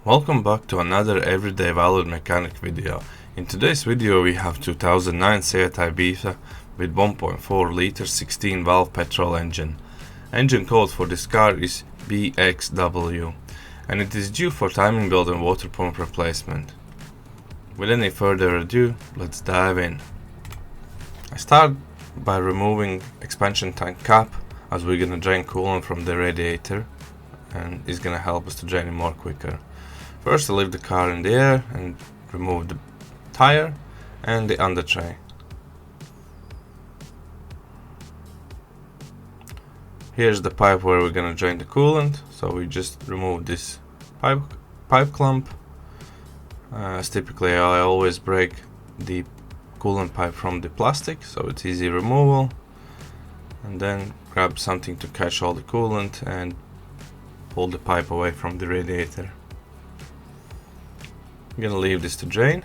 Welcome back to another everyday valued mechanic video. In today's video we have 2009 Seat Ibiza with 1.4 liter 16 valve petrol engine. Engine code for this car is BXW and it is due for timing belt and water pump replacement. With any further ado, let's dive in. I start by removing expansion tank cap as we're gonna drain coolant from the radiator and it's gonna help us to drain it more quicker. First, I leave the car in the air and remove the tire and the under tray. Here's the pipe where we're gonna drain the coolant, so we just remove this pipe clump. As typically I always break the coolant pipe from the plastic, so it's easy removal, and then grab something to catch all the coolant and pull the pipe away from the radiator. I'm gonna leave this to drain.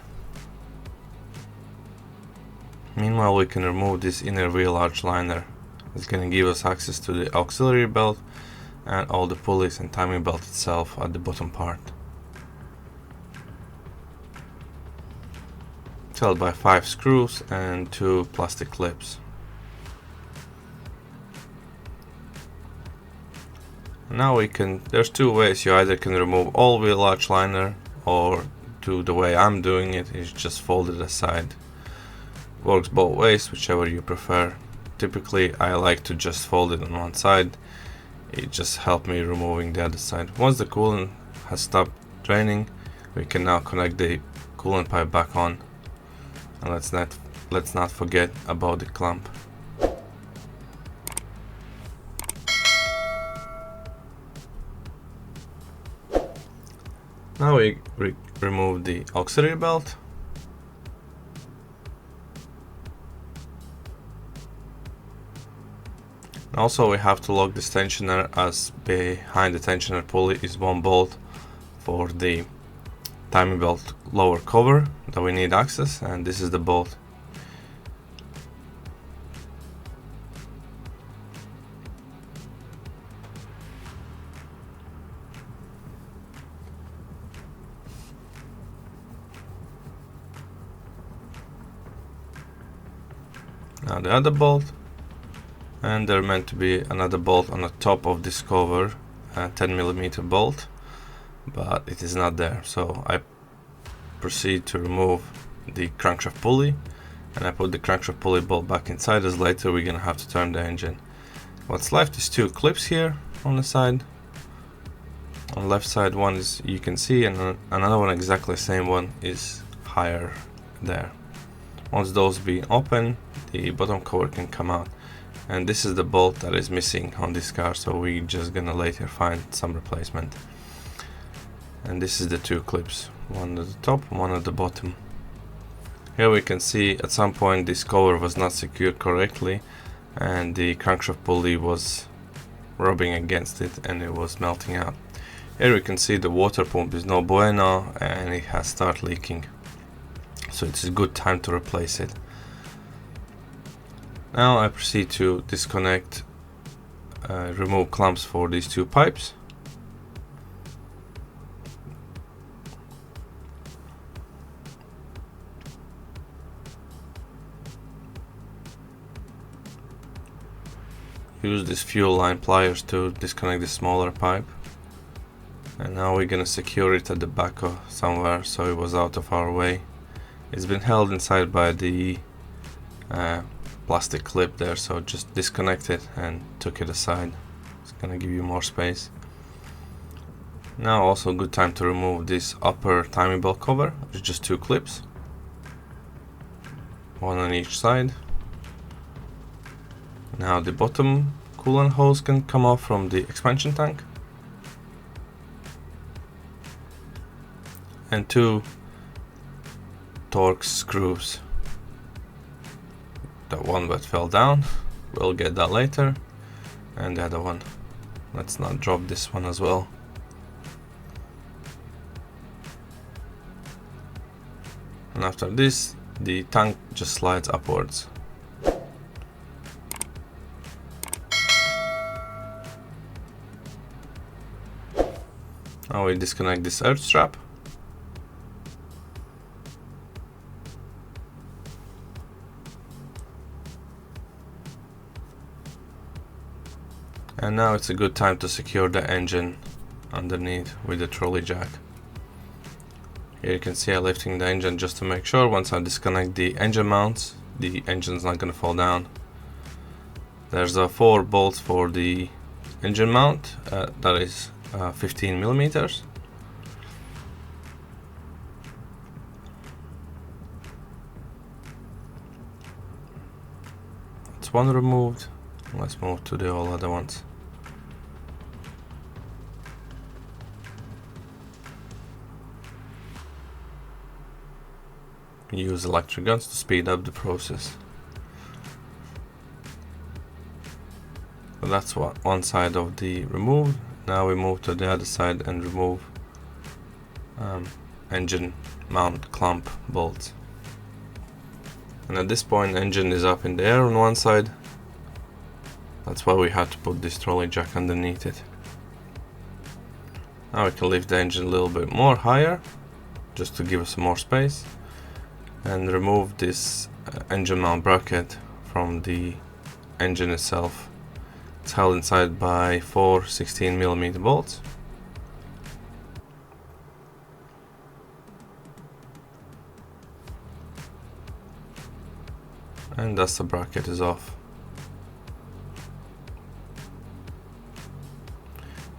Meanwhile, we can remove this inner wheel arch liner. It's gonna give us access to the auxiliary belt and all the pulleys and timing belt itself at the bottom part. It's held by 5 screws and 2 plastic clips. Now there's 2 ways. You either can remove all wheel arch liner, or the way I'm doing it is just fold it aside. Works both ways, whichever you prefer. Typically I like to just fold it on one side. It just helps me removing the other side. Once the coolant has stopped draining, we can now connect the coolant pipe back on. And let's not forget about the clamp. Now we remove the auxiliary belt. Also, we have to lock this tensioner, as behind the tensioner pulley is 1 bolt for the timing belt lower cover that we need access, and this is the bolt. Now the other bolt, and there meant to be another bolt on the top of this cover, a 10mm bolt, but it is not there, so I proceed to remove the crankshaft pulley, and I put the crankshaft pulley bolt back inside, as later we're gonna have to turn the engine. What's left is 2 clips here on the side. On the left side, one is you can see, and another one, exactly the same one, is higher there. Once those be open, the bottom cover can come out, and this is the bolt that is missing on this car, so we're just gonna later find some replacement. And this is the 2 clips, one at the top, one at the bottom. Here we can see at some point this cover was not secured correctly and the crankshaft pulley was rubbing against it and it was melting out. Here we can see the water pump is no bueno and it has started leaking, so it's a good time to replace it. Now I proceed to disconnect, remove clamps for these 2 pipes. Use this fuel line pliers to disconnect the smaller pipe. And now we're gonna secure it at the back of somewhere so it was out of our way. It's been held inside by the plastic clip there, so just disconnect it and took it aside. It's gonna give you more space. Now also a good time to remove this upper timing belt cover. It's just 2 clips, one on each side. Now the bottom coolant hose can come off from the expansion tank, and 2 Torx screws. The one that fell down, we'll get that later, and the other one, let's not drop this one as well. And after this, the tank just slides upwards. Now we disconnect this earth strap. And now it's a good time to secure the engine underneath with the trolley jack. Here you can see I'm lifting the engine just to make sure. Once I disconnect the engine mounts, the engine's not going to fall down. There's 4 bolts for the engine mount, that is 15 millimeters. That's one removed. Let's move to the all other ones. Use electric guns to speed up the process. So that's one side of the removed. Now we move to the other side and remove engine mount clamp bolts. And at this point, engine is up in the air on one side. That's why we had to put this trolley jack underneath it. Now we can lift the engine a little bit more higher, just to give us some more space, and remove this engine mount bracket from the engine itself. It's held inside by 4 16mm bolts. And thus the bracket is off.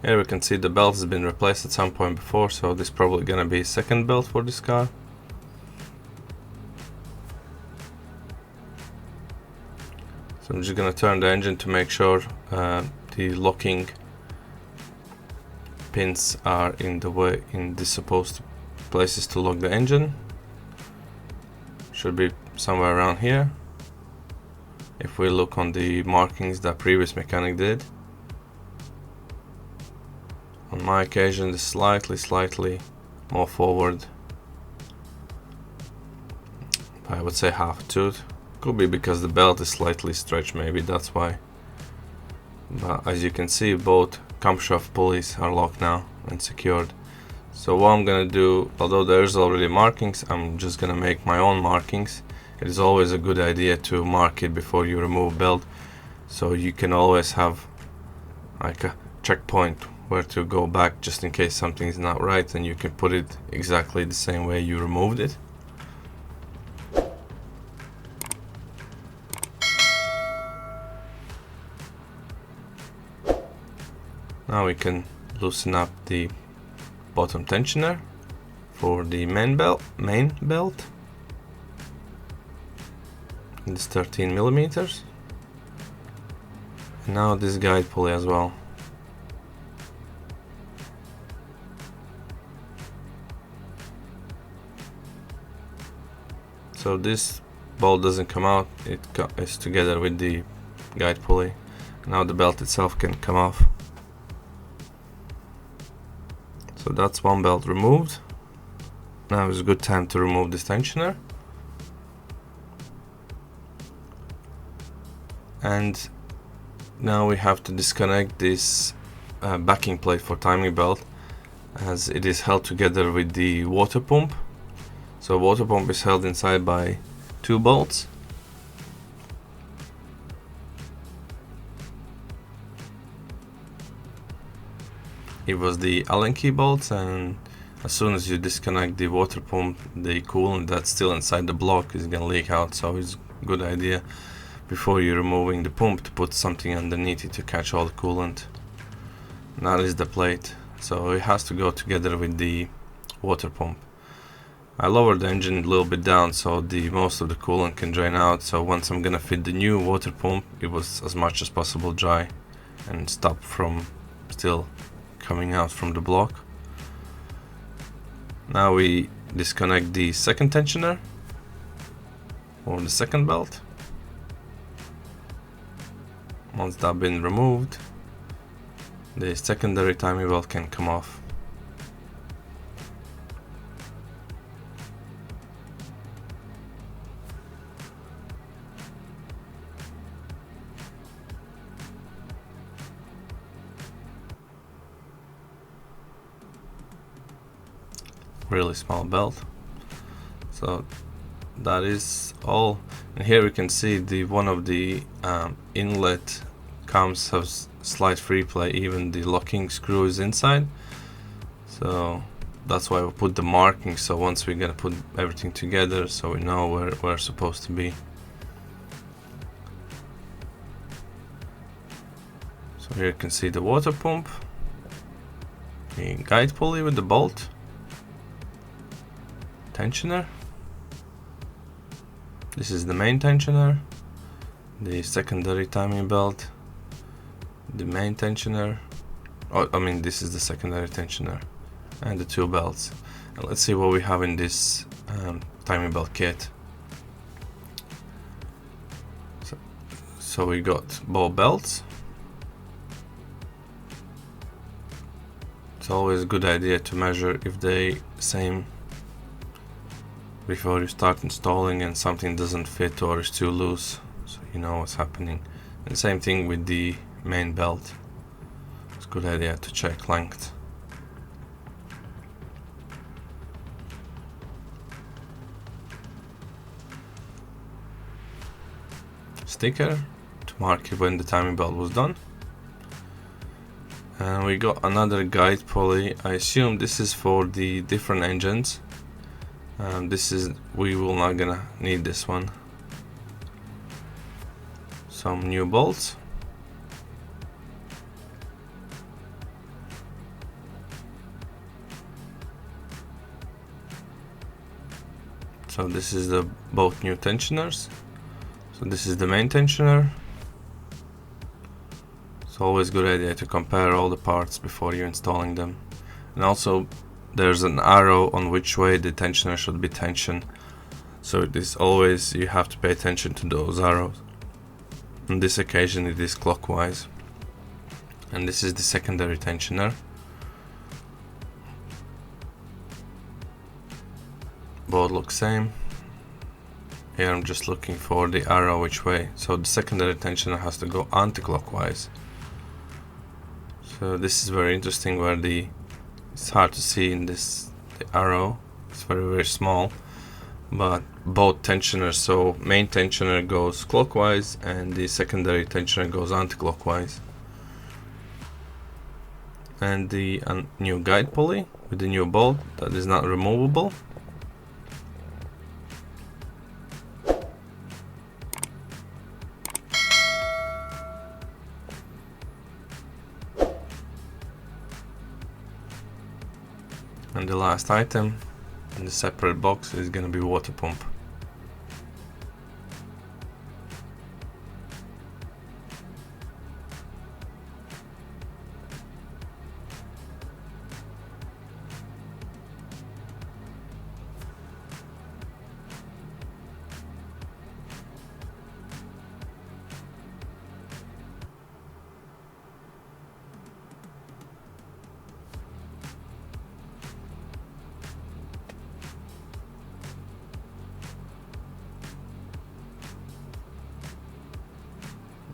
Here we can see the belt has been replaced at some point before, so this is probably gonna be a second belt for this car. So I'm just gonna turn the engine to make sure the locking pins are in the way, in the supposed places to lock the engine. Should be somewhere around here. If we look on the markings that previous mechanic did. On my occasion, it's slightly more forward. I would say half a tooth. Could be because the belt is slightly stretched, maybe that's why. But as you can see, both camshaft pulleys are locked now and secured. So what I'm gonna do, although there's already markings, I'm just gonna make my own markings. It is always a good idea to mark it before you remove belt, so you can always have like a checkpoint where to go back just in case something is not right, and you can put it exactly the same way you removed it. Now we can loosen up the bottom tensioner for the main belt. It's 13mm. And now this guide pulley as well. So this bolt doesn't come out, it's together with the guide pulley. Now the belt itself can come off. So that's one belt removed. Now is a good time to remove this tensioner. And now we have to disconnect this backing plate for timing belt, as it is held together with the water pump. So water pump is held inside by 2 bolts. It was the Allen key bolts, and as soon as you disconnect the water pump, the coolant that's still inside the block is gonna leak out. So it's a good idea before you're removing the pump to put something underneath it to catch all the coolant. And that is the plate, so it has to go together with the water pump. I lowered the engine a little bit down so the most of the coolant can drain out, so once I'm gonna fit the new water pump, it was as much as possible dry and stop from still coming out from the block. Now we disconnect the second tensioner or the second belt. Once that's been removed, the secondary timing belt can come off. really small belt. So that is all. And here we can see the one of the inlet cams has slight free play, even the locking screw is inside. So that's why we put the marking, so once we're gonna put everything together, so we know where we're supposed to be. So here you can see the water pump, the guide pulley with the bolt, tensioner. This is the main tensioner, the secondary timing belt, the main tensioner. Oh, I mean, this is the secondary tensioner, and the two belts. And let's see what we have in this timing belt kit. So we got ball belts. It's always a good idea to measure if they same before you start installing and something doesn't fit or is too loose, so you know what's happening. And same thing with the main belt. It's a good idea to check length. Sticker to mark it when the timing belt was done. And we got another guide pulley. I assume this is for the different engines. We will not gonna need this one. Some new bolts. So this is the both new tensioners. So this is the main tensioner. It's always a good idea to compare all the parts before you're installing them. And also there's an arrow on which way the tensioner should be tensioned. So it is always, you have to pay attention to those arrows. On this occasion it is clockwise. And this is the secondary tensioner. Both look same. Here I'm just looking for the arrow which way. So the secondary tensioner has to go anti-clockwise. So this is very interesting where it's hard to see in this, the arrow. It's very, very small. But both tensioners, so main tensioner goes clockwise and the secondary tensioner goes anti-clockwise. And the new guide pulley with the new bolt that is not removable. And the last item in the separate box is gonna be water pump.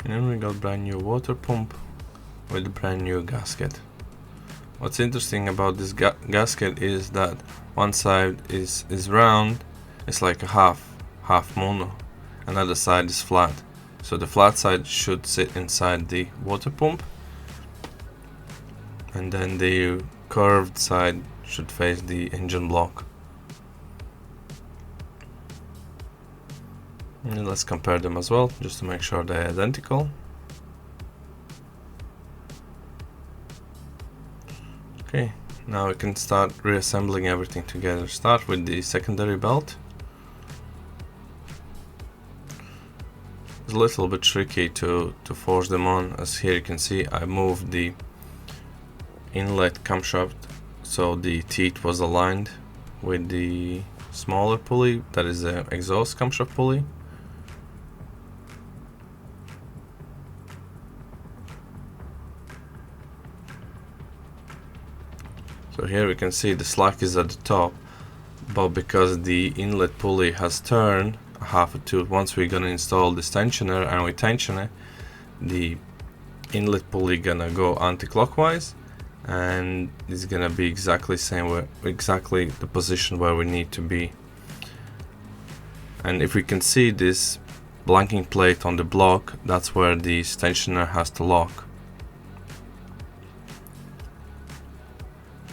And then we got brand new water pump with a brand new gasket. What's interesting about this gasket is that one side is round, it's like a half moon, another side is flat. So the flat side should sit inside the water pump, and then the curved side should face the engine block. And let's compare them as well, just to make sure they're identical. Okay, now we can start reassembling everything together. Start with the secondary belt. It's a little bit tricky to force them on, as here you can see I moved the inlet camshaft so the teeth was aligned with the smaller pulley, that is the exhaust camshaft pulley. So here we can see the slack is at the top, but because the inlet pulley has turned half a tooth, once we're gonna install this tensioner and we tension it, the inlet pulley gonna go anti-clockwise and it's gonna be exactly the position where we need to be. And if we can see this blanking plate on the block, that's where the tensioner has to lock.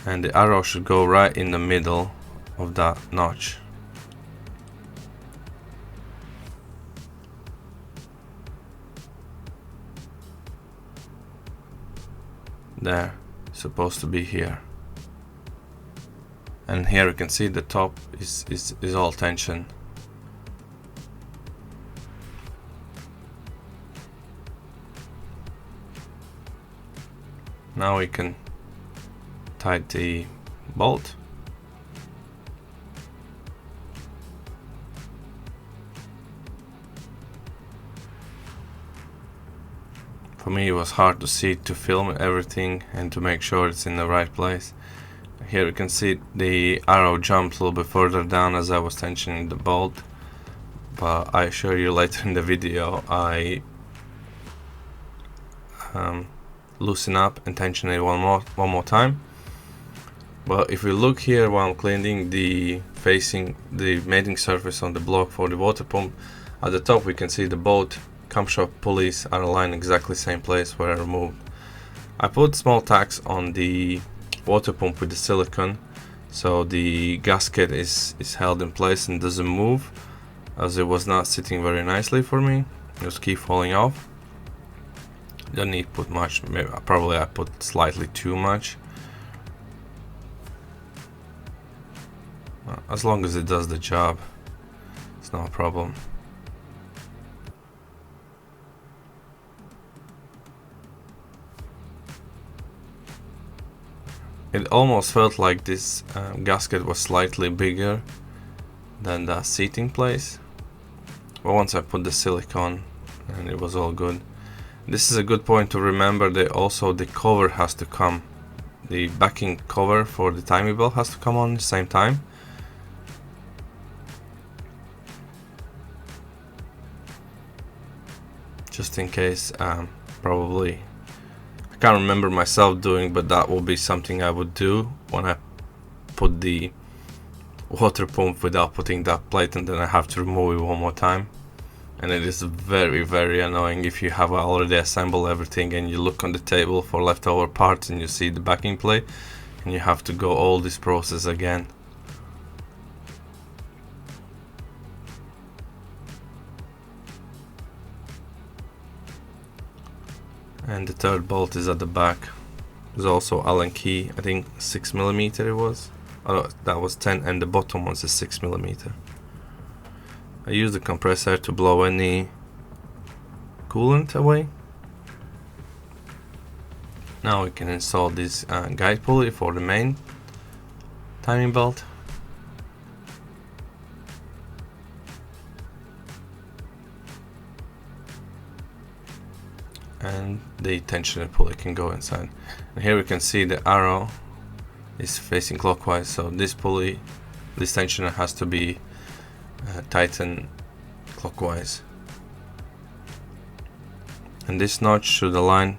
And the arrow should go right in the middle of that notch. There, supposed to be here. And here you can see the top is all tension. Now we can tight the bolt. For me it was hard to see, to film everything and to make sure it's in the right place. Here you can see the arrow jumped a little bit further down as I was tensioning the bolt, but I show you later in the video I loosen up and tension it one more time. But if we look here while I'm cleaning the mating surface on the block for the water pump, at the top we can see the both camshaft pulleys are aligned exactly same place where I removed. I put small tacks on the water pump with the silicone, so the gasket is held in place and doesn't move, as it was not sitting very nicely for me. It was keep falling off. Don't need to put much, probably I put slightly too much. As long as it does the job, it's no problem. It almost felt like this gasket was slightly bigger than the seating place, but once I put the silicone, and it was all good. This is a good point to remember that also the cover has to come. The backing cover for the timing belt has to come on at the same time. Just in case, probably, I can't remember myself doing, but that will be something I would do when I put the water pump without putting that plate, and then I have to remove it one more time. And it is very, very annoying if you have already assembled everything and you look on the table for leftover parts and you see the backing plate and you have to go all this process again. And the third bolt is at the back. There's also Allen key, I think 6mm it was. Oh, that was 10, and the bottom was a 6mm. I use the compressor to blow any coolant away. Now we can install this guide pulley for the main timing belt. And the tensioner pulley can go inside. And here we can see the arrow is facing clockwise, so this pulley, this tensioner has to be tightened clockwise. And this notch should align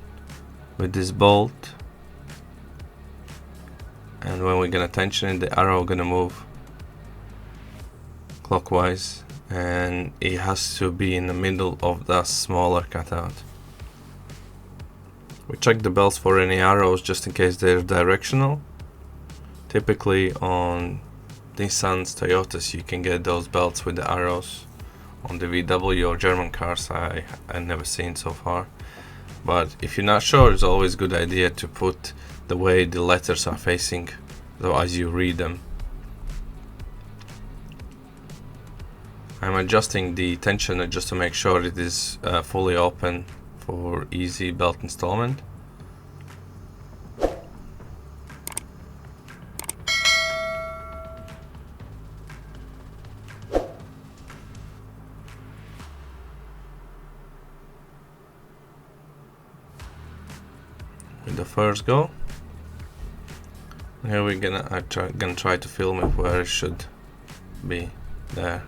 with this bolt. And when we're gonna tension it, the arrow gonna move clockwise, and it has to be in the middle of that smaller cutout. We check the belts for any arrows just in case they're directional. Typically on Nissans, Toyotas, you can get those belts with the arrows. On the VW or German cars, I've never seen so far. But if you're not sure, it's always a good idea to put the way the letters are facing, so as you read them. I'm adjusting the tensioner just to make sure it is fully open for easy belt installment. With the first go, here we're gonna try to film it where it should be. There,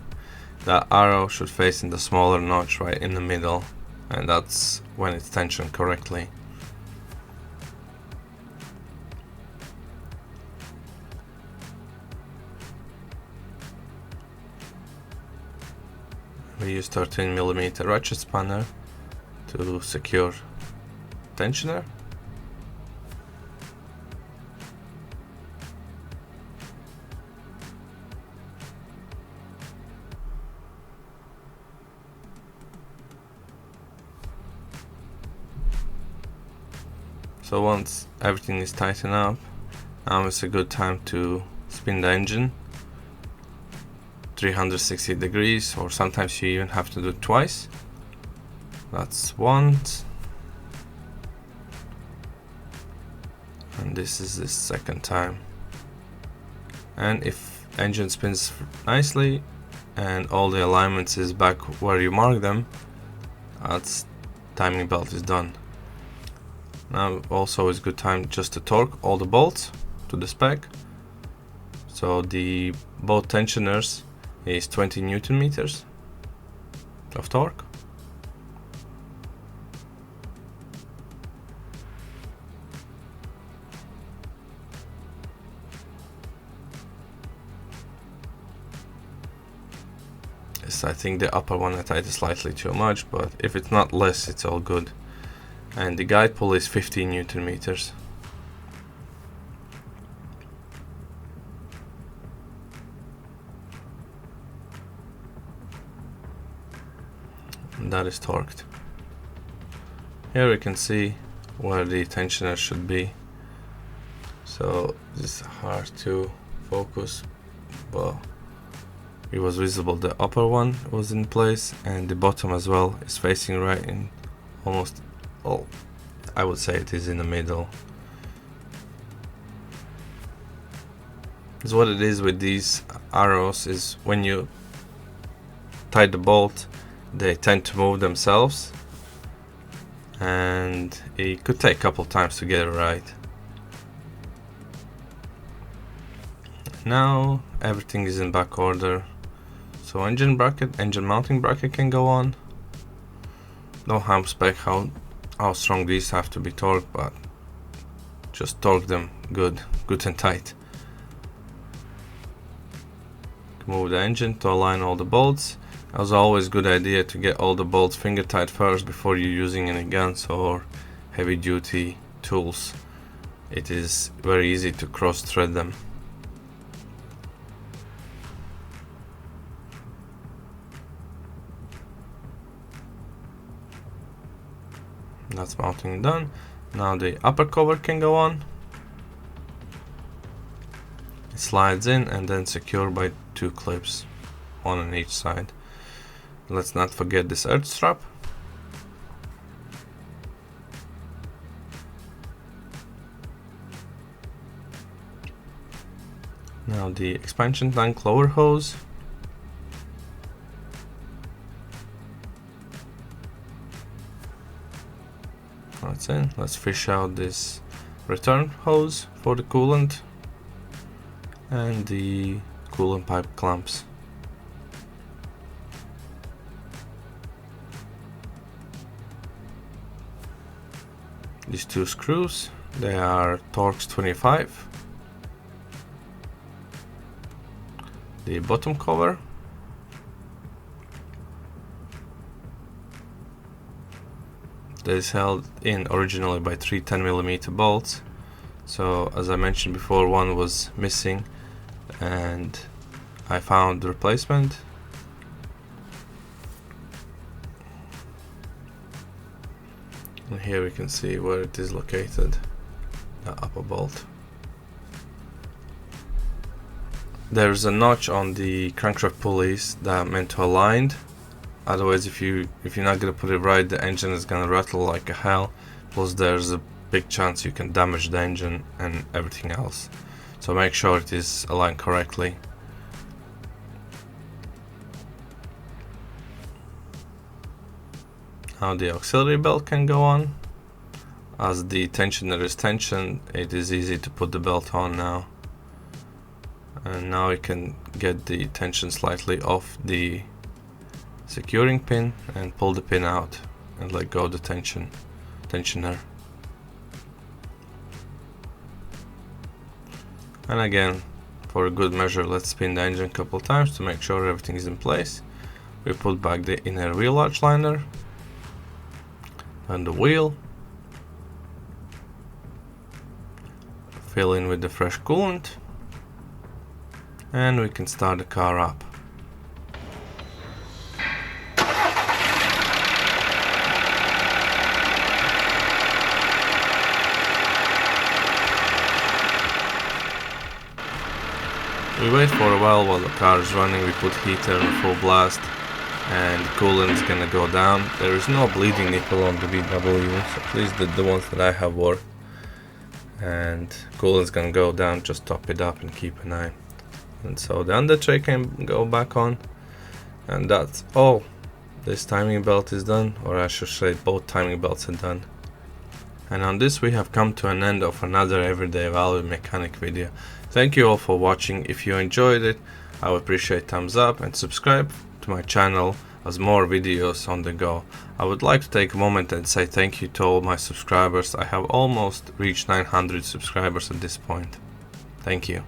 that arrow should face in the smaller notch right in the middle, and that's when it's tensioned correctly. we use 13mm ratchet spanner to secure tensioner. So once everything is tightened up, now it's a good time to spin the engine 360 degrees, or sometimes you even have to do it twice. That's once, and this is the second time. And if engine spins nicely and all the alignments is back where you mark them, that's timing belt is done. Now also is good time just to torque all the bolts to the spec. So the both tensioners is 20 Newton meters of torque. Yes, I think the upper one I tightened slightly too much, but if it's not less, it's all good. And the guide pull is 15 Newton meters. And that is torqued. Here we can see where the tensioner should be. So this is hard to focus, but it was visible. The upper one was in place, and the bottom as well is facing right in almost, well, I would say it is in the middle. Because what it is with these arrows is when you tie the bolt, they tend to move themselves, and it could take a couple times to get it right. Now everything is in back order. So engine mounting bracket can go on. Don't have spec how strong these have to be torqued, but just torque them good and tight. Move the engine to align all the bolts. As always, good idea to get all the bolts finger tight first before you're using any guns or heavy duty tools. It is very easy to cross thread them. That's mounting done. Now the upper cover can go on. It slides in and then secured by 2 clips, one on each side. Let's not forget this earth strap. Now the expansion tank lower hose. That's in. Let's fish out this return hose for the coolant and the coolant pipe clamps. These 2 screws, they are Torx 25. The bottom cover. That is held in originally by 3 10mm bolts. So as I mentioned before, one was missing and I found the replacement. And here we can see where it is located, the upper bolt. There's a notch on the crankshaft pulleys that are meant to align. Otherwise, if you're not gonna put it right, the engine is gonna rattle like a hell. Plus, there's a big chance you can damage the engine and everything else. So make sure it is aligned correctly. Now the auxiliary belt can go on. As the tensioner is tensioned, it is easy to put the belt on now. And now you can get the tension slightly off the securing pin and pull the pin out and let go of the tensioner. And again, for a good measure, let's spin the engine a couple times to make sure everything is in place. We put back the inner wheel arch liner and the wheel. Fill in with the fresh coolant. And we can start the car up. We wait for a while the car is running. We put heater on full blast and the coolant is gonna go down. There is no bleeding nipple on the VWs, at least the ones that I have wore. And coolant is gonna go down, just top it up and keep an eye. And so the under tray can go back on, and that's all. This timing belt is done, or I should say both timing belts are done. And on this we have come to an end of another everyday value mechanic video. Thank you all for watching. If you enjoyed it, I would appreciate thumbs up and subscribe to my channel as more videos on the go. I would like to take a moment and say thank you to all my subscribers. I have almost reached 900 subscribers at this point. Thank you.